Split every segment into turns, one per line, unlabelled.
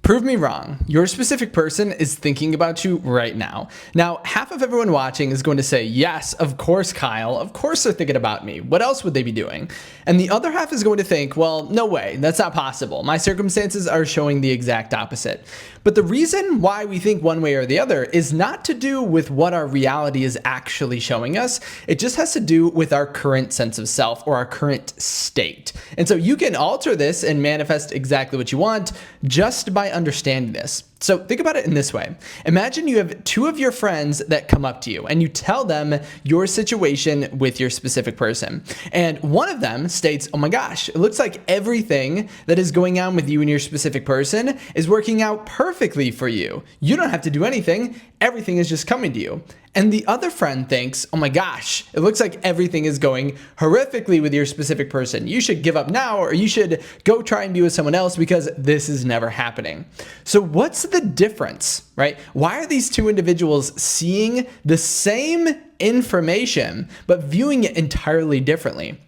Prove me wrong. Your specific person is thinking about you right now. Now, half of everyone watching is going to say, yes, of course, Kyle. Of course they're thinking about me. What else would they be doing? And the other half is going to think, well, no way. That's not possible. My circumstances are showing the exact opposite. But the reason why we think one way or the other is not to do with what our reality is actually showing us. It just has to do with our current sense of self or our current state. And so you can alter this and manifest exactly what you want just by understanding this. So think about it in this way. Imagine you have two of your friends that come up to you and you tell them your situation with your specific person. And one of them states, oh my gosh, it looks like everything that is going on with you and your specific person is working out perfectly for you. You don't have to do anything. Everything is just coming to you. And the other friend thinks, oh my gosh, it looks like everything is going horrifically with your specific person. You should give up now, or you should go try and be with someone else because this is never happening. So what's the difference, right? Why are these two individuals seeing the same information, but viewing it entirely differently?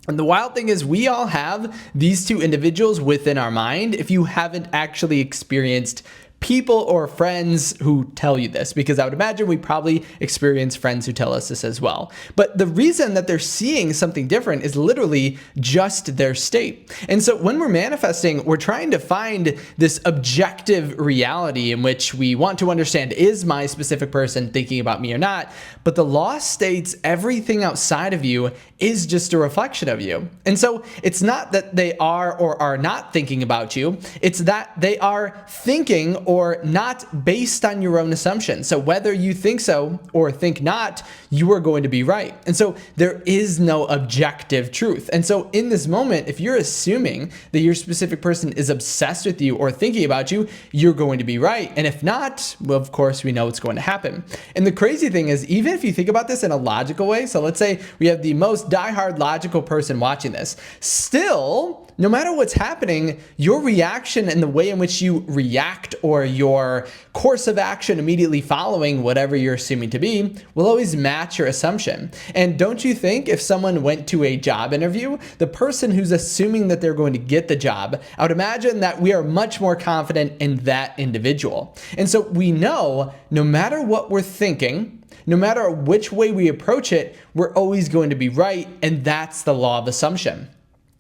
And the wild thing is we all have these two individuals within our mind if you haven't actually experienced people or friends who tell you this, because I would imagine we probably experience friends who tell us this as well. But the reason that they're seeing something different is literally just their state. And so when we're manifesting, we're trying to find this objective reality in which we want to understand, is my specific person thinking about me or not? But the law states everything outside of you is just a reflection of you. And so it's not that they are or are not thinking about you. It's that they are thinking or not based on your own assumptions. So whether you think so or think not, you are going to be right. And so there is no objective truth. And so in this moment, if you're assuming that your specific person is obsessed with you or thinking about you, you're going to be right. And if not, well, of course, we know what's going to happen. And the crazy thing is, even if you think about this in a logical way, so let's say we have the most diehard logical person watching this, still, no matter what's happening, your reaction and the way in which you react or your course of action immediately following whatever you're assuming to be will always match your assumption. And don't you think if someone went to a job interview, the person who's assuming that they're going to get the job, I would imagine that we are much more confident in that individual. And so we know no matter what we're thinking, no matter which way we approach it, we're always going to be right. And that's the law of assumption.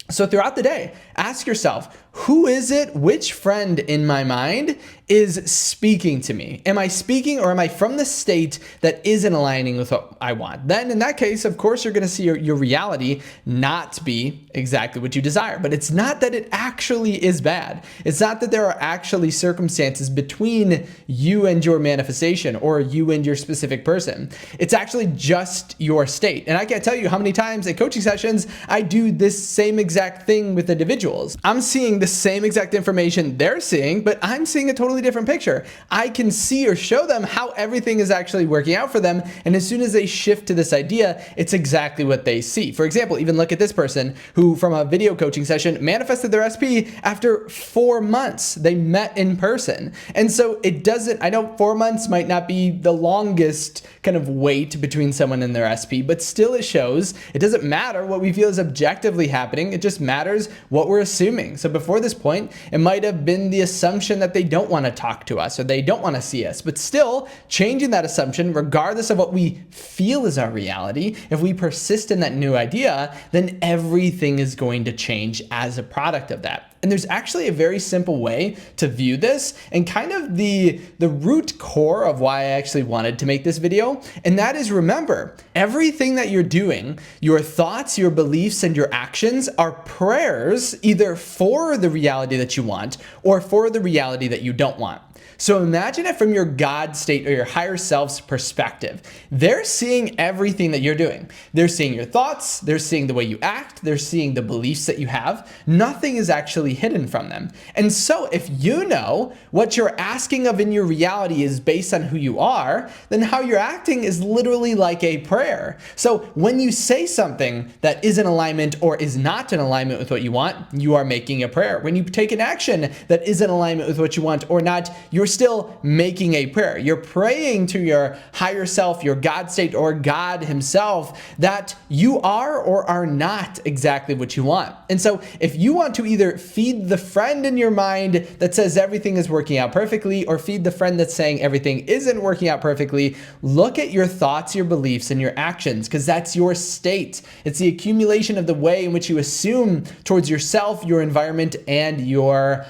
So throughout the day, ask yourself, who is it, which friend in my mind is speaking to me? Am I speaking or am I from the state that isn't aligning with what I want? Then in that case, of course, you're going to see your reality not be exactly what you desire. But it's not that it actually is bad. It's not that there are actually circumstances between you and your manifestation or you and your specific person. It's actually just your state. And I can't tell you how many times in coaching sessions I do this same exact thing with individuals. I'm seeing the same exact information they're seeing, but I'm seeing a totally different picture. I can see or show them how everything is actually working out for them. And as soon as they shift to this idea, it's exactly what they see. For example, even look at this person who from a video coaching session manifested their SP after 4 months. They met in person. And so it doesn't, I know 4 months might not be the longest kind of wait between someone and their SP, but still it shows it doesn't matter what we feel is objectively happening. It just matters what we're assuming. So before this point, it might have been the assumption that they don't want to talk to us or they don't want to see us, but still changing that assumption, regardless of what we feel is our reality, if we persist in that new idea, then everything is going to change as a product of that. And there's actually a very simple way to view this and kind of the root core of why I actually wanted to make this video. And that is, remember, everything that you're doing, your thoughts, your beliefs, and your actions are prayers either for the reality that you want or for the reality that you don't want. So imagine it from your God state or your higher self's perspective. They're seeing everything that you're doing. They're seeing your thoughts. They're seeing the way you act. They're seeing the beliefs that you have. Nothing is actually hidden from them. And so if you know what you're asking of in your reality is based on who you are, then how you're acting is literally like a prayer. So when you say something that is in alignment or is not in alignment with what you want, you are making a prayer. prayer. When you take an action that is in alignment with what you want or not, you're still making a prayer. You're praying to your higher self, your God state, or God himself that you are or are not exactly what you want. And so if you want to either feed the friend in your mind that says everything is working out perfectly, or feed the friend that's saying everything isn't working out perfectly, look at your thoughts, your beliefs, and your actions, because that's your state. It's the accumulation of the way in which you assume towards yourself, your environment, and your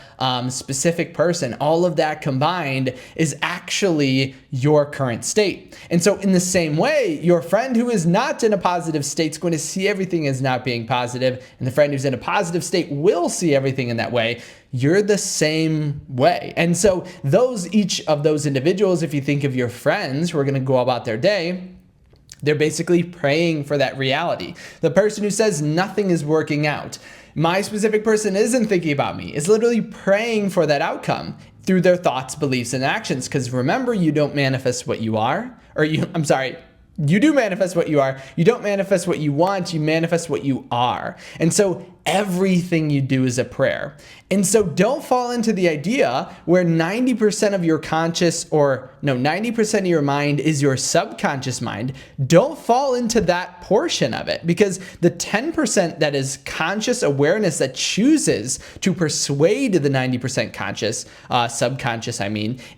specific person. All of that combined is actually your current state. And so in the same way, your friend who is not in a positive state is going to see everything as not being positive, and the friend who's in a positive state will see everything in that way. You're the same way. And so each of those individuals, if you think of your friends who are going to go about their day, they're basically praying for that reality. The person who says nothing is working out, my specific person isn't thinking about me, is literally praying for that outcome through their thoughts, beliefs, and actions. Because remember, you don't manifest what you are, you do manifest what you are. You don't manifest what you want, you manifest what you are. And so everything you do is a prayer. And so don't fall into the idea where 90% of your 90% of your mind is your subconscious mind. Don't fall into that portion of it, because the 10% that is conscious awareness that chooses to persuade the 90% subconscious,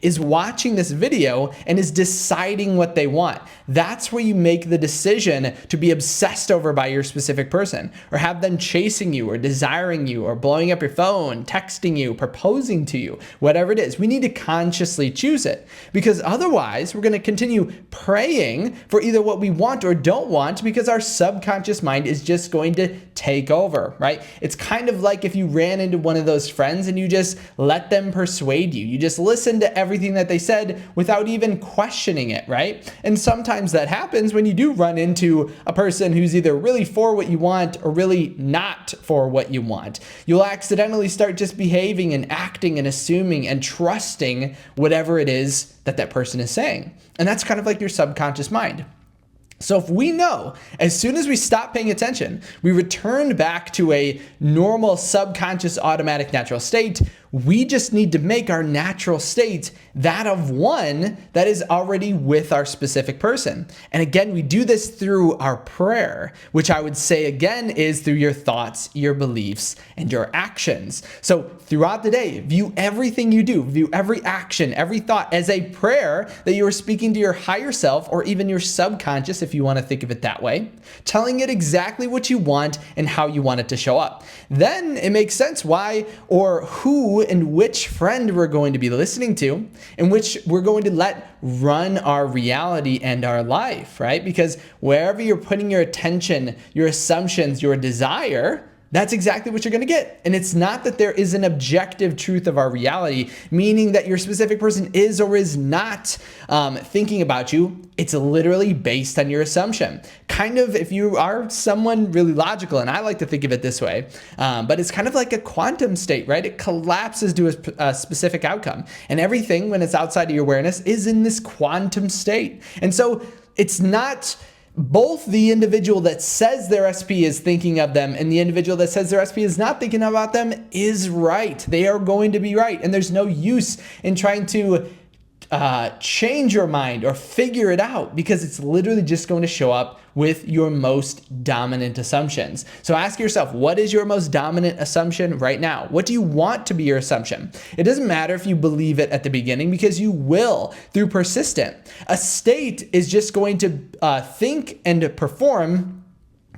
is watching this video and is deciding what they want. That's where you make the decision to be obsessed over by your specific person, or have them chasing you, or desiring you, or blowing up your phone, texting you, proposing to you, whatever it is. We need to consciously choose it, because otherwise we're going to continue praying for either what we want or don't want, because our subconscious mind is just going to take over, right? It's kind of like if you ran into one of those friends and you just let them persuade you. You just listen to everything that they said without even questioning it, right? And sometimes that happens when you do run into a person who's either really for what you want or really not for what you want. You'll accidentally start just behaving and acting and assuming and trusting whatever it is that person is saying. And that's kind of like your subconscious mind. So if we know, as soon as we stop paying attention, we return back to a normal subconscious automatic natural state, we just need to make our natural state that of one that is already with our specific person. And again, we do this through our prayer, which I would say again is through your thoughts, your beliefs, and your actions. So throughout the day, view everything you do, view every action, every thought as a prayer that you are speaking to your higher self, or even your subconscious, if you want to think of it that way, telling it exactly what you want and how you want it to show up. Then it makes sense why or who and which friend we're going to be listening to, and which we're going to let run our reality and our life, right? Because wherever you're putting your attention, your assumptions, your desire, that's exactly what you're going to get. And it's not that there is an objective truth of our reality, meaning that your specific person is or is not thinking about you. It's literally based on your assumption. Kind of if you are someone really logical, and I like to think of it this way, but it's kind of like a quantum state, right? It collapses to a specific outcome. And everything, when it's outside of your awareness, is in this quantum state. And so it's not both the individual that says their SP is thinking of them and the individual that says their SP is not thinking about them is right. They are going to be right. And there's no use in trying to change your mind or figure it out, because it's literally just going to show up with your most dominant assumptions. So ask yourself, what is your most dominant assumption right now? What do you want to be your assumption? It doesn't matter if you believe it at the beginning, because you will through persistent. A state is just going to think and perform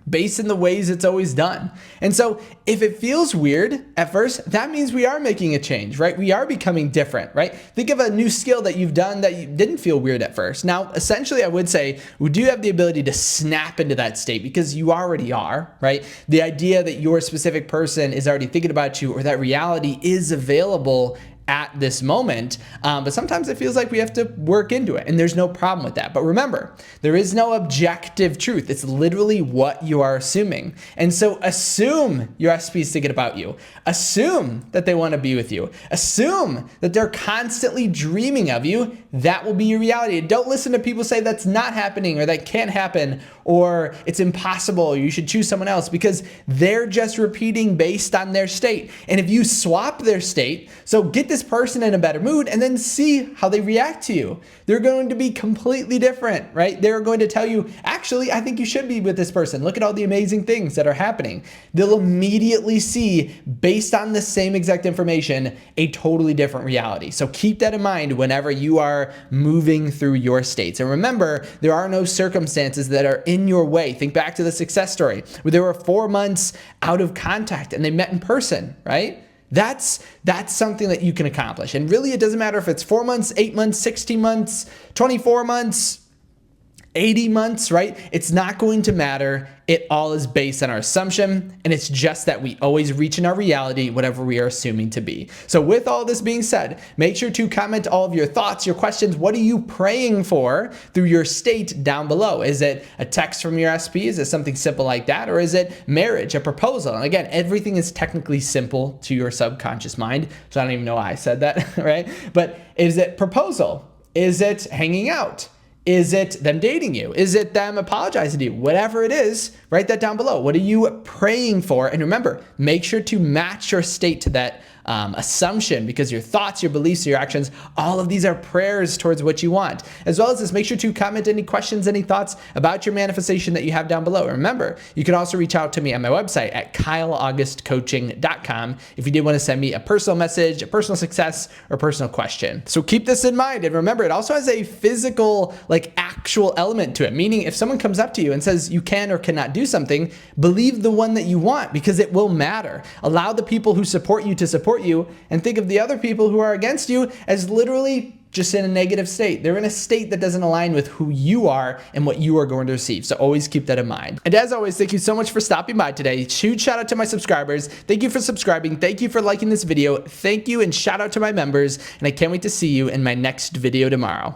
based in the ways it's always done. And so if it feels weird at first, that means we are making a change, right? We are becoming different, right? Think of a new skill that you've done that you didn't feel weird at first. Now, essentially, I would say we do have the ability to snap into that state, because you already are, right? The idea that your specific person is already thinking about you, or that reality is available at this moment, but sometimes it feels like we have to work into it, and there's no problem with that. But remember, there is no objective truth. It's literally what you are assuming. And so assume your SP is thinking about you. Assume that they want to be with you. Assume that they're constantly dreaming of you. That will be your reality. Don't listen to people say that's not happening or that can't happen or it's impossible, or you should choose someone else, because they're just repeating based on their state. And if you swap their state, so get this person in a better mood and then see how they react to you. They're going to be completely different, right? They're going to tell you, actually, I think you should be with this person. Look at all the amazing things that are happening. They'll immediately see, based on the same exact information, a totally different reality. So keep that in mind whenever you are moving through your states. And remember, there are no circumstances that are in your way. Think back to the success story where they were 4 months out of contact and they met in person, right? That's something that you can accomplish. And really, it doesn't matter if it's 4 months, 8 months, 16 months, 24 months, 80 months, right? It's not going to matter. It all is based on our assumption, and it's just that we always reach in our reality whatever we are assuming to be. So with all this being said, make sure to comment all of your thoughts, your questions. What are you praying for through your state down below? Is it a text from your SP? Is it something simple like that? Or is it marriage, a proposal? And again, everything is technically simple to your subconscious mind. So I don't even know why I said that, right? But is it proposal? Is it hanging out? Is it them dating you? Is it them apologizing to you? Whatever it is, write that down below. What are you praying for? And remember, make sure to match your state to that assumption, because your thoughts, your beliefs, your actions, all of these are prayers towards what you want. As well as this, make sure to comment any questions, any thoughts about your manifestation that you have down below. Remember, you can also reach out to me on my website at kyleaugustcoaching.com if you did want to send me a personal message, a personal success, or personal question. So keep this in mind. And remember, it also has a physical, like actual element to it, meaning if someone comes up to you and says you can or cannot do something, believe the one that you want, because it will matter. Allow the people who support you to support you, and think of the other people who are against you as literally just in a negative state. They're in a state that doesn't align with who you are and what you are going to receive. So always keep that in mind. And as always, thank you so much for stopping by today. Huge shout out to my subscribers. Thank you for subscribing. Thank you for liking this video. Thank you, and shout out to my members. And I can't wait to see you in my next video tomorrow.